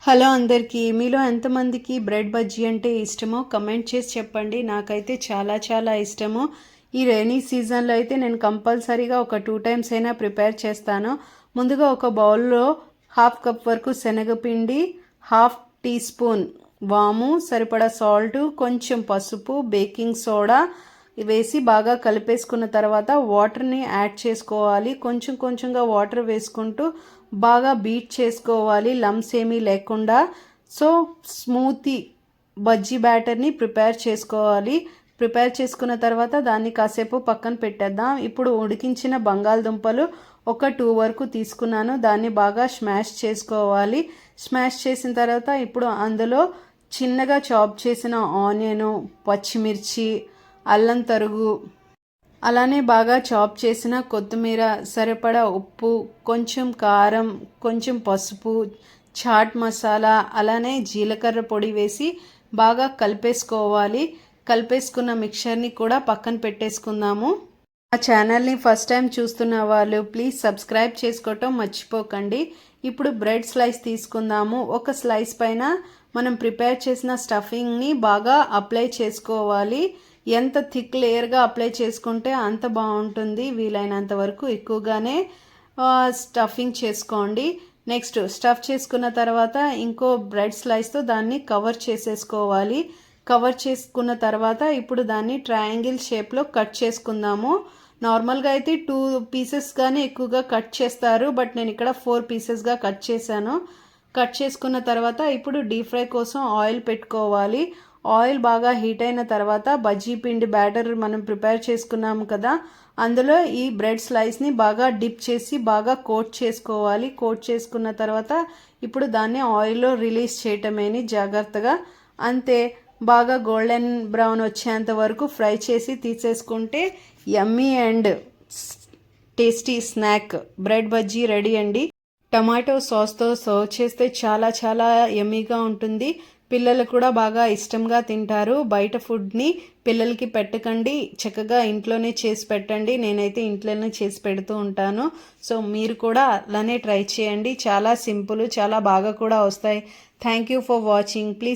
Hello అందరికీ. మీలో ఎంతమందికి బ్రెడ్ బజ్జీ అంటే ఇష్టమో కమెంట్ చేసి చెప్పండి. నాకైతే చాలా చాలా ఇష్టము. ఈ రైనీ సీజన్లో అయితే నేను కంపల్సరీగా ఒక 2 టైమ్స్ అయినా ప్రిపేర్ చేస్తాను. ముందుగా ఒక బౌల్లో 1/2 కప్ వరకు శనగపిండి, 1/2 టీ స్పూన్ వాము, సరిపడా సాల్ట్, కొంచెం పసుపు, బేకింగ్ సోడా వేసి బాగా కలిపేసుకున్న తర్వాత వాటర్ని యాడ్ చేసుకోవాలి. కొంచెం కొంచెంగా వాటర్ వేసుకుంటూ బాగా బీట్ చేసుకోవాలి, లమ్స్ ఏమీ లేకుండా. సో స్మూతీ బజ్జీ బ్యాటర్ని ప్రిపేర్ చేసుకోవాలి. ప్రిపేర్ చేసుకున్న తర్వాత దాన్ని కాసేపు పక్కన పెట్టేద్దాం. ఇప్పుడు ఉడికించిన బంగాళదుంపలు ఒక 2 వరకు తీసుకున్నాను. దాన్ని బాగా స్మాష్ చేసుకోవాలి. స్మాష్ చేసిన తర్వాత ఇప్పుడు అందులో చిన్నగా చాప్ చేసిన ఆనియను, పచ్చిమిర్చి, అల్లం తరుగు, అలానే బాగా చాప్ చేసిన కొత్తిమీర, సరిపడా ఉప్పు, కొంచెం కారం, కొంచెం పసుపు, చాట్ మసాలా, అలానే జీలకర్ర పొడి వేసి బాగా కలిపేసుకోవాలి. కలిపేసుకున్న మిక్చర్ని కూడా పక్కన పెట్టేసుకుందాము. మా ఛానల్ని ఫస్ట్ టైం చూస్తున్న వాళ్ళు ప్లీజ్ సబ్స్క్రైబ్ చేసుకోవటం మర్చిపోకండి. ఇప్పుడు బ్రెడ్ స్లైస్ తీసుకుందాము. ఒక స్లైస్ పైన మనం ప్రిపేర్ చేసిన స్టఫింగ్ని బాగా అప్లై చేసుకోవాలి. ఎంత థిక్ లేయర్గా అప్లై చేసుకుంటే అంత బాగుంటుంది. వీలైనంత వరకు ఎక్కువగానే స్టఫింగ్ చేసుకోండి. నెక్స్ట్ స్టఫ్ చేసుకున్న తర్వాత ఇంకో బ్రెడ్ స్లైస్తో దాన్ని కవర్ చేసేసుకోవాలి. కవర్ చేసుకున్న తర్వాత ఇప్పుడు దాన్ని ట్రయాంగిల్ షేప్లో కట్ చేసుకుందాము. నార్మల్గా అయితే 2 పీసెస్గానే ఎక్కువగా కట్ చేస్తారు, బట్ నేను ఇక్కడ 4 పీసెస్గా కట్ చేశాను. కట్ చేసుకున్న తర్వాత ఇప్పుడు డీప్ ఫ్రై కోసం ఆయిల్ పెట్టుకోవాలి. ఆయిల్ బాగా హీట్ అయిన తర్వాత బజ్జీ పిండి బ్యాటర్ మనం ప్రిపేర్ చేసుకున్నాము కదా, అందులో ఈ బ్రెడ్ స్లైస్ని బాగా డిప్ చేసి బాగా కోట్ చేసుకోవాలి. కోట్ చేసుకున్న తర్వాత ఇప్పుడు దాన్ని ఆయిల్లో రిలీజ్ చేయటమేని జాగ్రత్తగా. అంతే, బాగా గోల్డెన్ బ్రౌన్ వచ్చేంత వరకు ఫ్రై చేసి తీసేసుకుంటే యమ్మీ and tasty snack bread bajji ready అండి. టమాటో సాస్తో సర్వ్ చేస్తే చాలా చాలా యమ్మీగా ఉంటుంది. పిల్లలు కూడా బాగా ఇష్టంగా తింటారు. బయట ఫుడ్ని పిల్లలకి పెట్టకండి, చక్కగా ఇంట్లోనే చేసి పెట్టండి. నేనైతే ఇంట్లోనే చేసి పెడుతూ ఉంటాను. సో మీరు కూడా అలానే ట్రై చేయండి. చాలా సింపుల్, చాలా బాగా కూడా వస్తాయి. Thank you for watching. Please